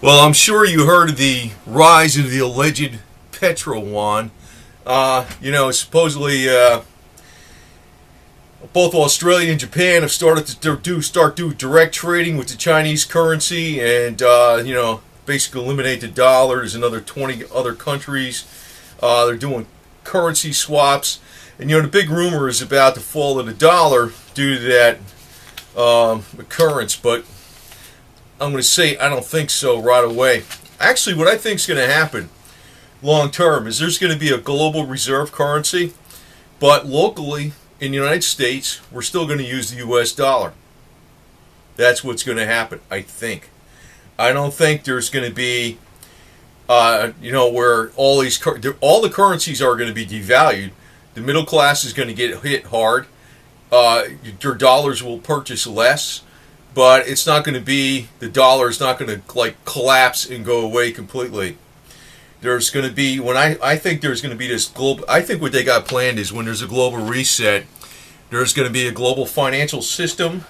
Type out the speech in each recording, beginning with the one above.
Well, I'm sure you heard of the rise of the alleged petro-Yuan. Supposedly both Australia and Japan have started to do direct trading with the Chinese currency, and basically eliminate the dollar. There's another 20 other countries. They're doing currency swaps, and the big rumor is about the fall of the dollar due to that occurrence, but I'm going to say I don't think so right away. Actually, what I think is going to happen long term is there's going to be a global reserve currency, but locally in the United States, we're still going to use the U.S. dollar. That's what's going to happen, I think. I don't think there's going to be, where all the currencies are going to be devalued. The middle class is going to get hit hard. Your dollars will purchase less. But it's not going to be, the dollar is not going to collapse and go away completely. There's going to be, I think there's going to be this global, I think what they got planned is when there's a global reset, there's going to be a global financial system,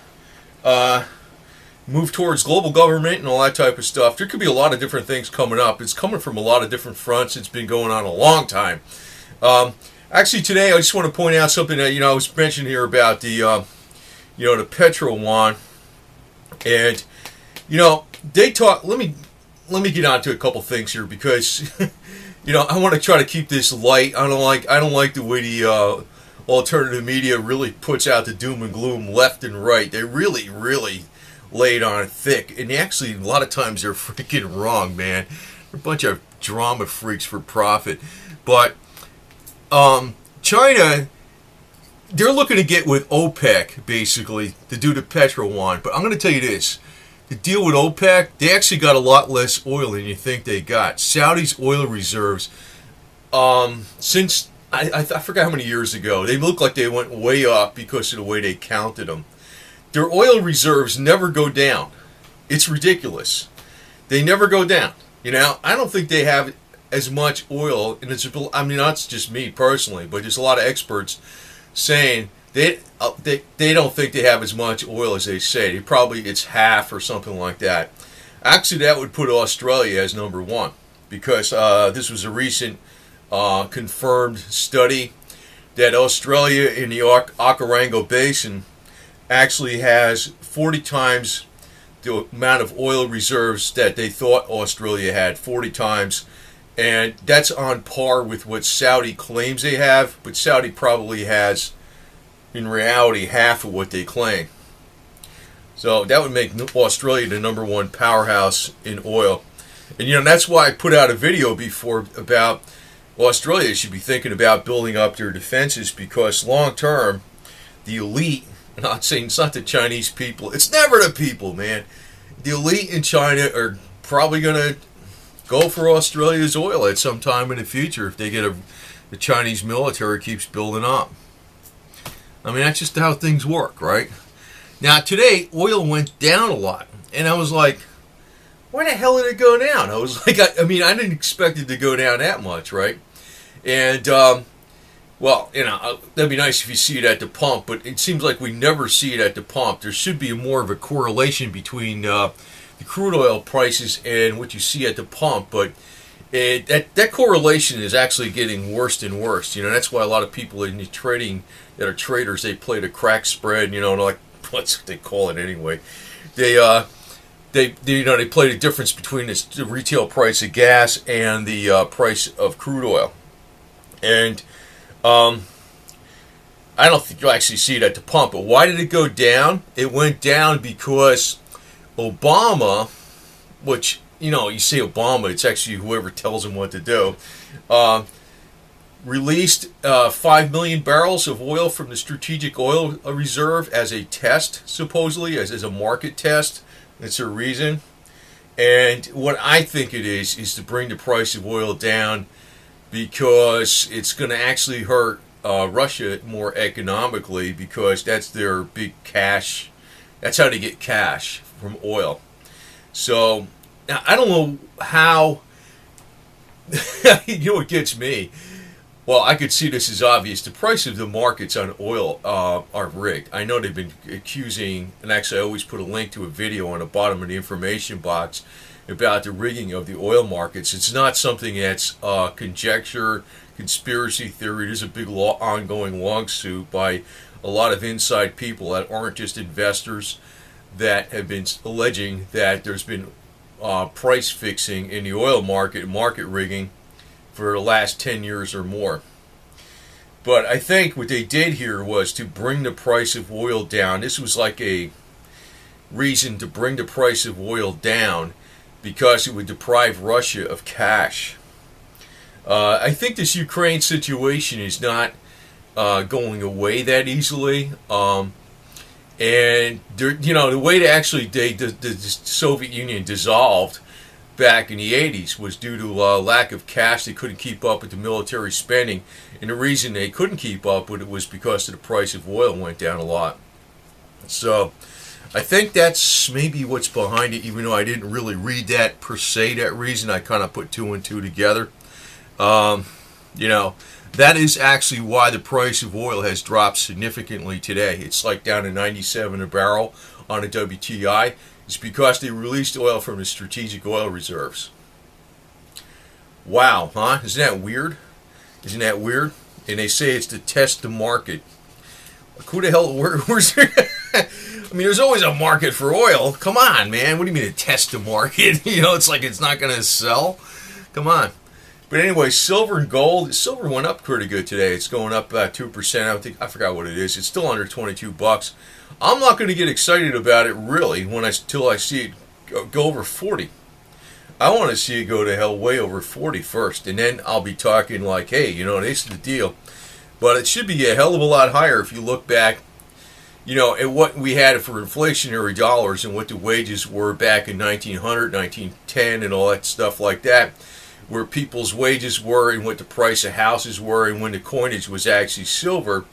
move towards global government and all that type of stuff. There could be a lot of different things coming up. It's coming from a lot of different fronts. It's been going on a long time. Actually, today I just want to point out something that, I was mentioning here about the petro-Yuan. And they talk. Let me get on to a couple things here because I want to try to keep this light. I don't like the way the alternative media really puts out the doom and gloom left and right. They really lay it on thick, and actually a lot of times they're freaking wrong, man. They're a bunch of drama freaks for profit. But China, they're looking to get with OPEC, basically, to do the petro-Yuan. But I'm going to tell you this. The deal with OPEC, they actually got a lot less oil than you think they got. Saudi's oil reserves, since, I forgot how many years ago, they look like they went way up because of the way they counted them. Their oil reserves never go down. It's ridiculous. They never go down. I don't think they have as much oil, and that's just me personally, but there's a lot of experts saying they don't think they have as much oil as they say. It's half or something like that. Actually, that would put Australia as number one because this was a recent confirmed study that Australia in the Okavango Basin actually has 40 times the amount of oil reserves that they thought Australia had, 40 times. And that's on par with what Saudi claims they have, but Saudi probably has, in reality, half of what they claim. So that would make Australia the number one powerhouse in oil. And that's why I put out a video before about Australia should be thinking about building up their defenses, because long term, the elite, I'm not saying it's not the Chinese people, it's never the people, man. The elite in China are probably going to go for Australia's oil at some time in the future if they get the Chinese military keeps building up. That's just how things work, right? Now, today, oil went down a lot. And I was like, why the hell did it go down? I was like, I didn't expect it to go down that much, right? And, that'd be nice if you see it at the pump, but it seems like we never see it at the pump. There should be more of a correlation between the crude oil prices and what you see at the pump, but that correlation is actually getting worse and worse. That's why a lot of people in the trading that are traders, they play the crack spread. Like what's what they call it anyway. They play the difference between the retail price of gas and the price of crude oil, and I don't think you'll actually see it at the pump. But why did it go down? It went down because Obama, which, you say Obama, it's actually whoever tells him what to do, released 5 million barrels of oil from the Strategic Oil Reserve as a test, supposedly, as a market test. That's a reason. And what I think it is to bring the price of oil down, because it's going to actually hurt Russia more economically, because that's their big cash. That's how they get cash from oil. So now I don't know how. What gets me? Well, I could see this as obvious. The price of the markets on oil are rigged. I know they've been accusing, and actually I always put a link to a video on the bottom of the information box about the rigging of the oil markets. It's not something that's conjecture, conspiracy theory. There's a big ongoing lawsuit by a lot of inside people that aren't just investors that have been alleging that there's been price fixing in the oil market, market rigging, for the last 10 years or more. But I think what they did here was to bring the price of oil down. This was like a reason to bring the price of oil down because it would deprive Russia of cash. I think this Ukraine situation is not going away that easily. And the way to actually the Soviet Union dissolved back in the 80s was due to lack of cash. They couldn't keep up with the military spending, and the reason they couldn't keep up with it was because of the price of oil went down a lot. So I think that's maybe what's behind it, even though I didn't really read that per se, that reason. I kind of put two and two together. That is actually why the price of oil has dropped significantly today. It's like down to 97 a barrel on a WTI. It's because they released oil from the strategic oil reserves. Wow, huh? Isn't that weird? Isn't that weird? And they say it's to test the market. Like, who the hell? Where's there? I mean, there's always a market for oil. Come on, man. What do you mean to test the market? It's like it's not going to sell. Come on. But anyway, silver and gold. Silver went up pretty good today. It's going up about 2%. I forgot what it is. It's still under $22. I'm not going to get excited about it really until I see it go over 40. I want to see it go to hell way over 40 first, and then I'll be talking like, hey, this is the deal. But it should be a hell of a lot higher if you look back, at what we had for inflationary dollars and what the wages were back in 1900, 1910, and all that stuff like that, where people's wages were and what the price of houses were and when the coinage was actually silver.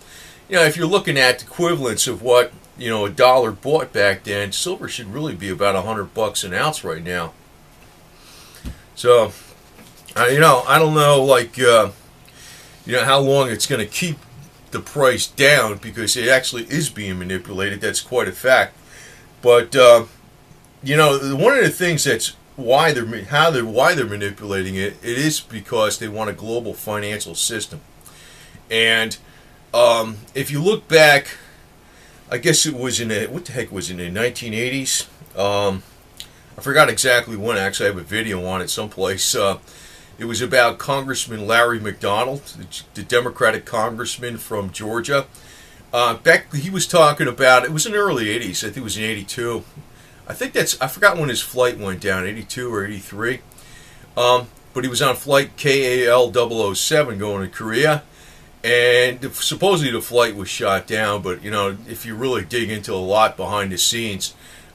If you're looking at the equivalents of what, a dollar bought back then, silver should really be about $100 an ounce right now. So, I don't know, how long it's going to keep the price down, because it actually is being manipulated. That's quite a fact. But, one of the things that's why they're manipulating it is because they want a global financial system. And if you look back, I guess it was in the 1980s. I forgot exactly when. Actually, I have a video on it someplace. It was about Congressman Larry McDonald, the Democratic congressman from Georgia. He was talking about, it was in the early 80s. I think it was in 82. I forgot when his flight went down, 82 or 83. But he was on flight KAL-007 going to Korea. And supposedly the flight was shot down, but if you really dig into a lot behind the scenes,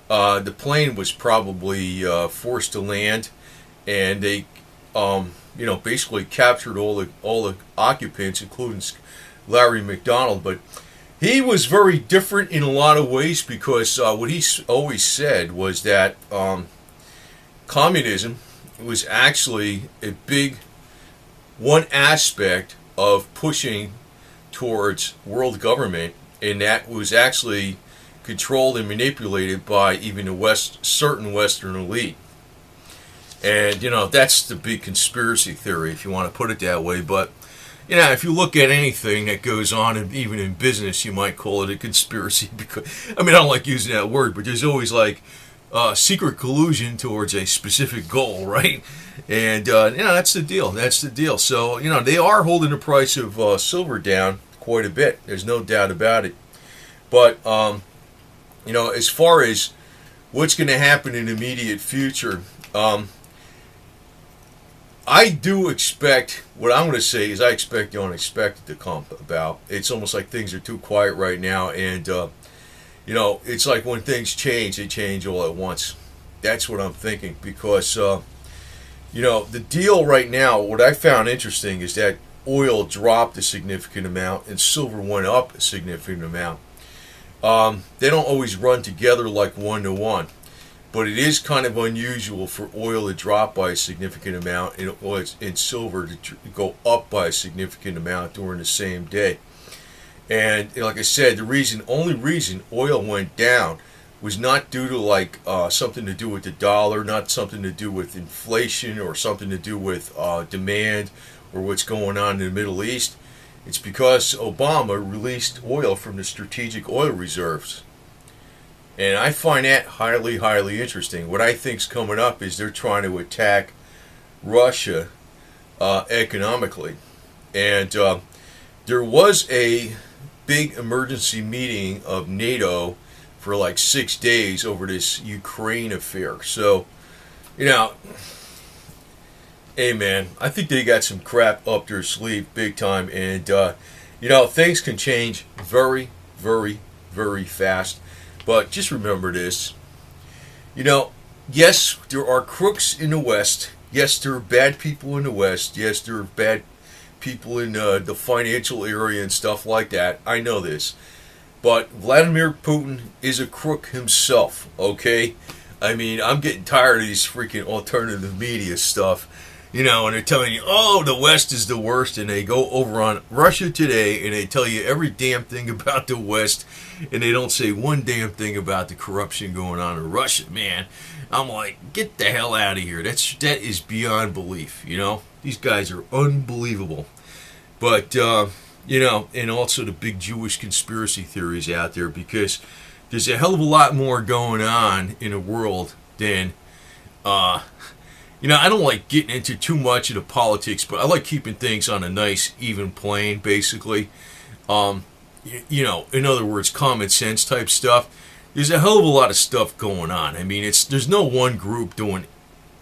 the plane was probably forced to land, and they, basically captured all the occupants, including Larry McDonald. But he was very different in a lot of ways, because what he always said was that communism was actually a big one aspect of pushing towards world government, and that was actually controlled and manipulated by even a certain Western elite. And that's the big conspiracy theory, if you want to put it that way. But if you look at anything that goes on, and even in business, you might call it a conspiracy, because I don't like using that word, but there's always like secret collusion towards a specific goal, right? And that's the deal. That's the deal. So they are holding the price of silver down quite a bit. There's no doubt about it. But as far as what's going to happen in the immediate future, I do expect, what I'm going to say is I expect the unexpected to come about. It's almost like things are too quiet right now, and it's like when things change, they change all at once. That's what I'm thinking, because the deal right now, what I found interesting is that oil dropped a significant amount and silver went up a significant amount. They don't always run together like 1-to-1, but it is kind of unusual for oil to drop by a significant amount and silver to go up by a significant amount during the same day. And like I said, the only reason oil went down was not due to like something to do with the dollar, not something to do with inflation or something to do with demand or what's going on in the Middle East. It's because Obama released oil from the strategic oil reserves. And I find that highly, highly interesting. What I think's coming up is they're trying to attack Russia economically. And there was a big emergency meeting of NATO for like 6 days over this Ukraine affair. So, you know, hey man, I think they got some crap up their sleeve big time. And, you know, things can change very, very, very fast. But just remember this. You know, yes, there are crooks in the West. Yes, there are bad people in the West. Yes, there are bad people in the financial area and stuff like that. I know this. But Vladimir Putin is a crook himself, okay? I mean, I'm getting tired of these freaking alternative media stuff. You know, and they're telling you, oh, the West is the worst, and they go over on Russia Today, and they tell you every damn thing about the West, and they don't say one damn thing about the corruption going on in Russia, man. I'm like, get the hell out of here. That is beyond belief, you know? These guys are unbelievable. But, you know, and also the big Jewish conspiracy theories out there, because there's a hell of a lot more going on in the world than, you know, I don't like getting into too much of the politics, but I like keeping things on a nice, even plane, basically. You know, in other words, common sense type stuff. There's a hell of a lot of stuff going on. I mean, there's no one group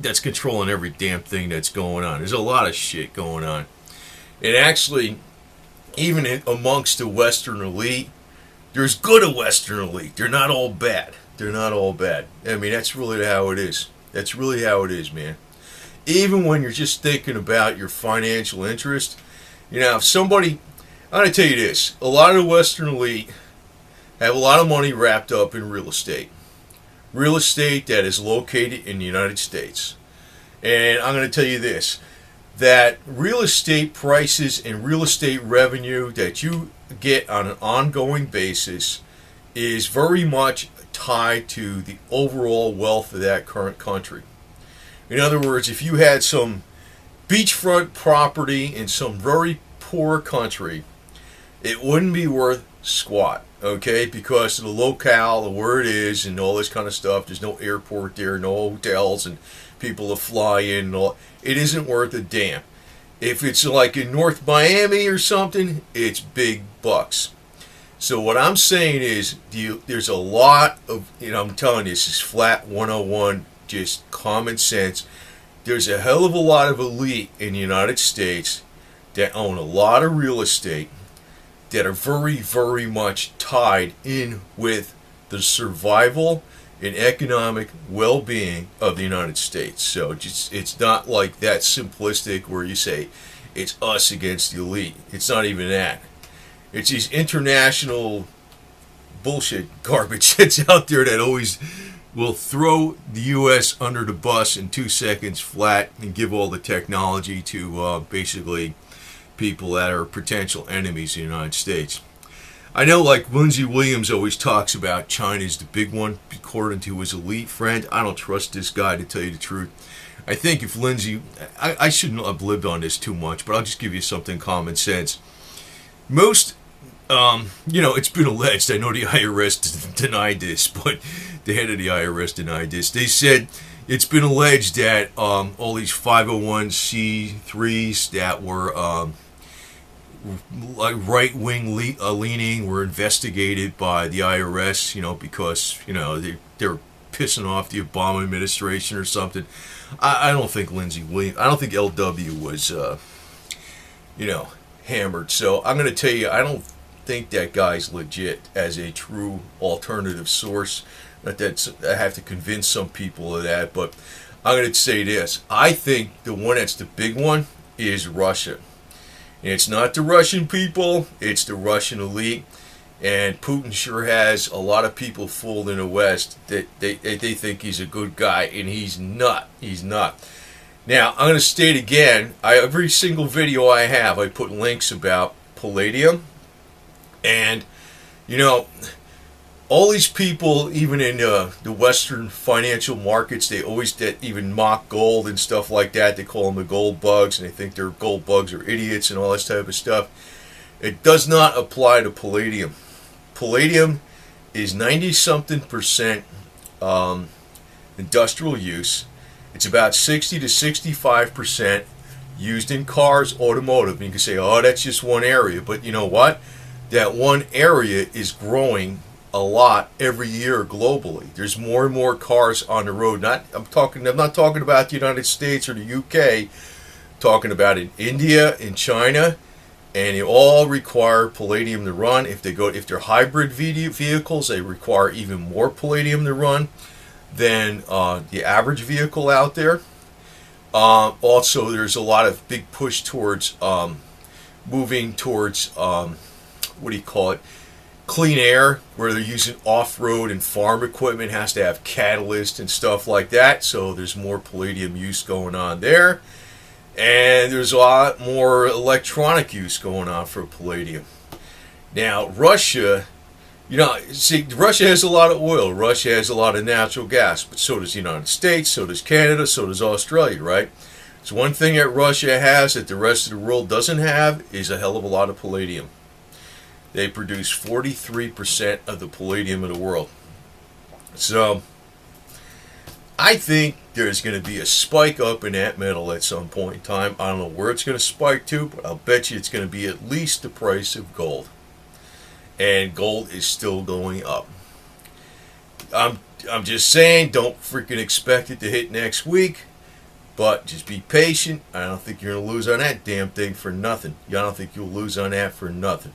that's controlling every damn thing that's going on. There's a lot of shit going on. And actually, even amongst the Western elite, there's good Western elite. They're not all bad. They're not all bad. I mean, that's really how it is. That's really how it is, man. Even when you're just thinking about your financial interest, you know, if somebody, I'm going to tell you this, a lot of the Western elite have a lot of money wrapped up in real estate. Real estate that is located in the United States. And I'm going to tell you this, that real estate prices and real estate revenue that you get on an ongoing basis is very much tied to the overall wealth of that current country. In other words, if you had some beachfront property in some very poor country, it wouldn't be worth squat, okay? Because of the locale, of where it is, and all this kind of stuff. There's no airport there, no hotels, and people to fly in. And all. It isn't worth a damn. If it's like in North Miami or something, it's big bucks. So what I'm saying is, there's a lot of, you know, I'm telling you, this is flat 101, just common sense. There's a hell of a lot of elite in the United States that own a lot of real estate that are very, very much tied in with the survival and economic well-being of the United States. So it's not like that simplistic where you say it's us against the elite. It's not even that. It's these international bullshit garbage that's out there that always will throw the U.S. under the bus in 2 seconds flat and give all the technology to basically people that are potential enemies of the United States. I know, like Lindsey Williams always talks about China's the big one, according to his elite friend. I don't trust this guy, to tell you the truth. I think if Lindsey, I shouldn't have lived on this too much, but I'll just give you something common sense. Most, you know, it's been alleged, I know the IRS denied this, but the head of the IRS denied this. They said it's been alleged that all these 501c3s that were like right-wing leaning were investigated by the IRS, you know, because, you know, they're pissing off the Obama administration or something. I don't think Lindsey Williams, I don't think LW was, you know, hammered. So I'm going to tell you, I don't think that guy's legit as a true alternative source. Not that I have to convince some people of that, but I'm going to say this. I think the one that's the big one is Russia. And it's not the Russian people, it's the Russian elite. And Putin sure has a lot of people fooled in the West that they think he's a good guy, and he's not. He's not. Now, I'm going to state again, every single video I have, I put links about Palladium. And, you know, all these people, even in the Western financial markets, they always even mock gold and stuff like that. They call them the gold bugs, and they think their gold bugs are idiots and all this type of stuff. It does not apply to palladium. Palladium is 90-something% industrial use. It's about 60 to 65% used in cars, automotive. And you can say, oh, that's just one area. But you know what? That one area is growing a lot every year globally. There's more and more cars on the road. I'm not talking about the United States or the UK. I'm talking about in India, in China, and they all require palladium to run. If they're hybrid vehicles, they require even more palladium to run than the average vehicle out there. Also, there's a lot of big push towards moving towards clean air, where they're using off-road and farm equipment. Has to have catalyst and stuff like that, so there's more palladium use going on there. And there's a lot more electronic use going on for palladium. Now, Russia, Russia has a lot of oil, Russia has a lot of natural gas, but so does the United States, so does Canada, so does Australia, right? So one thing that Russia has that the rest of the world doesn't have is a hell of a lot of palladium. They produce 43% of the palladium in the world. So I think there's going to be a spike up in that metal at some point in time. I don't know where it's going to spike to, but I'll bet you it's going to be at least the price of gold. And gold is still going up. I'm just saying, don't freaking expect it to hit next week, but just be patient. I don't think you're going to lose on that damn thing for nothing. I don't think you'll lose on that for nothing.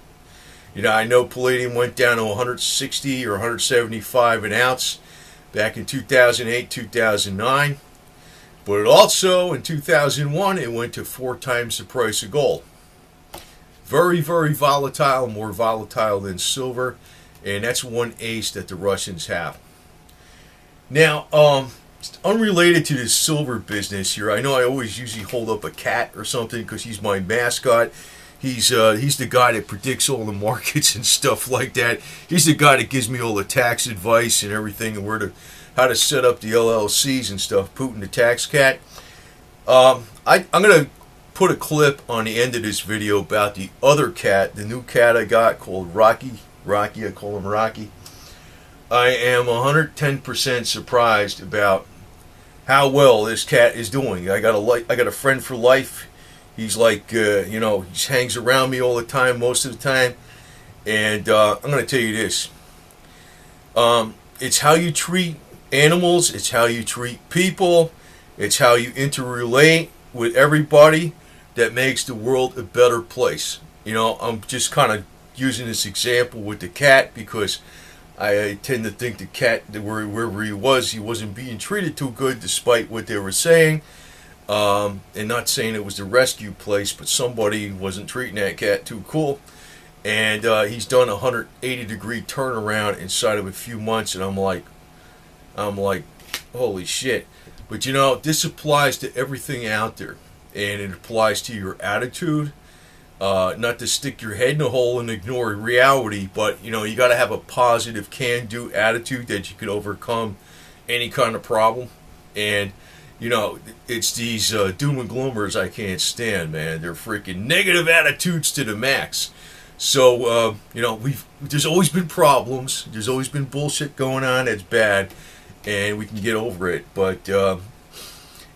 I know palladium went down to 160 or 175 an ounce back in 2008, 2009. But it also, in 2001, it went to 4 times the price of gold. Very, very volatile, more volatile than silver. And that's one ace that the Russians have. Now, unrelated to this silver business here, I know I always usually hold up a cat or something because he's my mascot. He's the guy that predicts all the markets and stuff like that. He's the guy that gives me all the tax advice and everything, and how to set up the LLCs and stuff. Putin the tax cat. I'm gonna put a clip on the end of this video about the other cat, the new cat I got called Rocky. I call him Rocky. I am 110% surprised about how well this cat is doing. I got a friend for life. He's like, he hangs around me all the time, most of the time. And I'm going to tell you this. It's how you treat animals. It's how you treat people. It's how you interrelate with everybody that makes the world a better place. I'm just kind of using this example with the cat because I tend to think the cat, wherever he wasn't being treated too good despite what they were saying. And not saying it was the rescue place, but somebody wasn't treating that cat too cool. And he's done a 180-degree turnaround inside of a few months, and I'm like, holy shit. But this applies to everything out there, and it applies to your attitude. Not to stick your head in a hole and ignore reality, but you got to have a positive can-do attitude that you can overcome any kind of problem. And it's these doom and gloomers I can't stand, man. They're freaking negative attitudes to the max. So, there's always been problems. There's always been bullshit going on that's bad, and we can get over it. But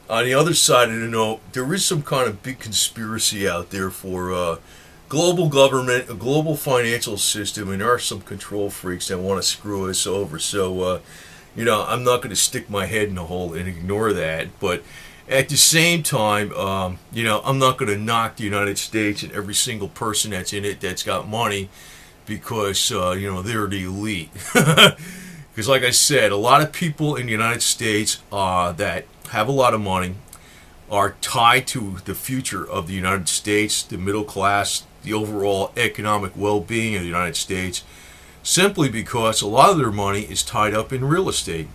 on the other side of the note, there is some kind of big conspiracy out there for global government, a global financial system, and there are some control freaks that want to screw us over. So, I'm not going to stick my head in a hole and ignore that. But at the same time, I'm not going to knock the United States and every single person that's in it that's got money because, they're the elite. Because like I said, a lot of people in the United States that have a lot of money are tied to the future of the United States, the middle class, the overall economic well-being of the United States, simply because a lot of their money is tied up in real estate.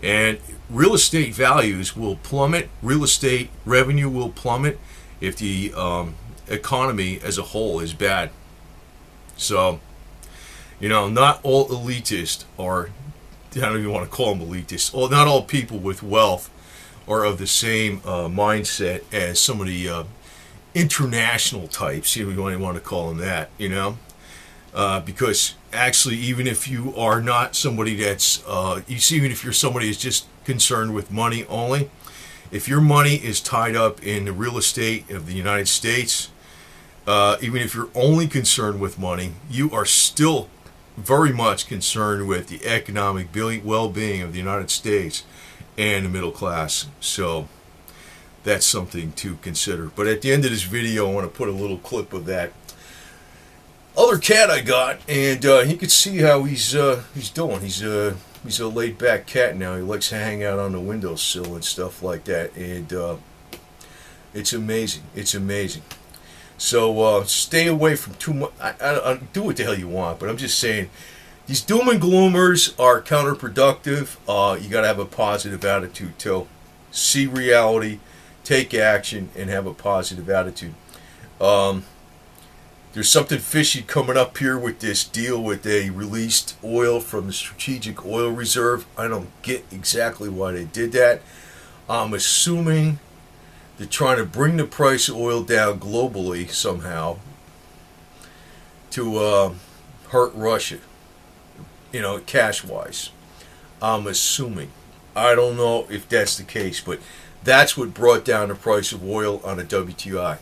And real estate values will plummet, real estate revenue will plummet if the economy as a whole is bad. So, You know, not all elitists are, I don't even want to call them elitists, not all people with wealth are of the same mindset as some of the international types, you want to call them that, you know? Because actually, even if you are not somebody that's, even if you're somebody that's just concerned with money only, if your money is tied up in the real estate of the United States, even if you're only concerned with money, you are still very much concerned with the economic well-being of the United States and the middle class. So that's something to consider. But at the end of this video, I want to put a little clip of that other cat I got, and you can see how he's doing. He's a laid-back cat now. He likes to hang out on the windowsill and stuff like that, and it's amazing. It's amazing. So stay away from too much. I do what the hell you want, but I'm just saying these doom and gloomers are counterproductive. You got to have a positive attitude too. See reality, take action, and have a positive attitude. There's something fishy coming up here with this deal with a released oil from the Strategic Oil Reserve. I don't get exactly why they did that. I'm assuming they're trying to bring the price of oil down globally somehow to hurt Russia, you know, cash-wise. I'm assuming. I don't know if that's the case, but that's what brought down the price of oil on the WTI.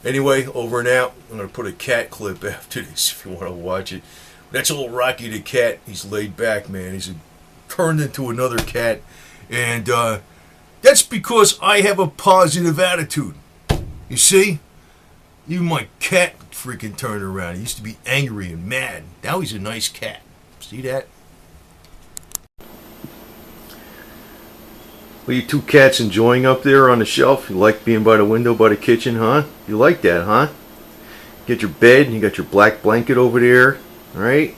Anyway, over and out. I'm going to put a cat clip after this if you want to watch it. That's old Rocky the cat. He's laid back, man. He's turned into another cat. And that's because I have a positive attitude. You see? Even my cat freaking turned around. He used to be angry and mad. Now he's a nice cat. See that? Well, you two cats enjoying up there on the shelf? You like being by the window by the kitchen, huh? You like that, huh? Get your bed, and you got your black blanket over there, right?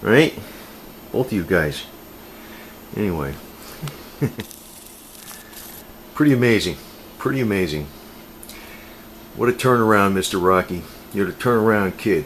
Right? Both of you guys. Anyway. Pretty amazing. Pretty amazing. What a turnaround, Mr. Rocky. You're the turnaround kid.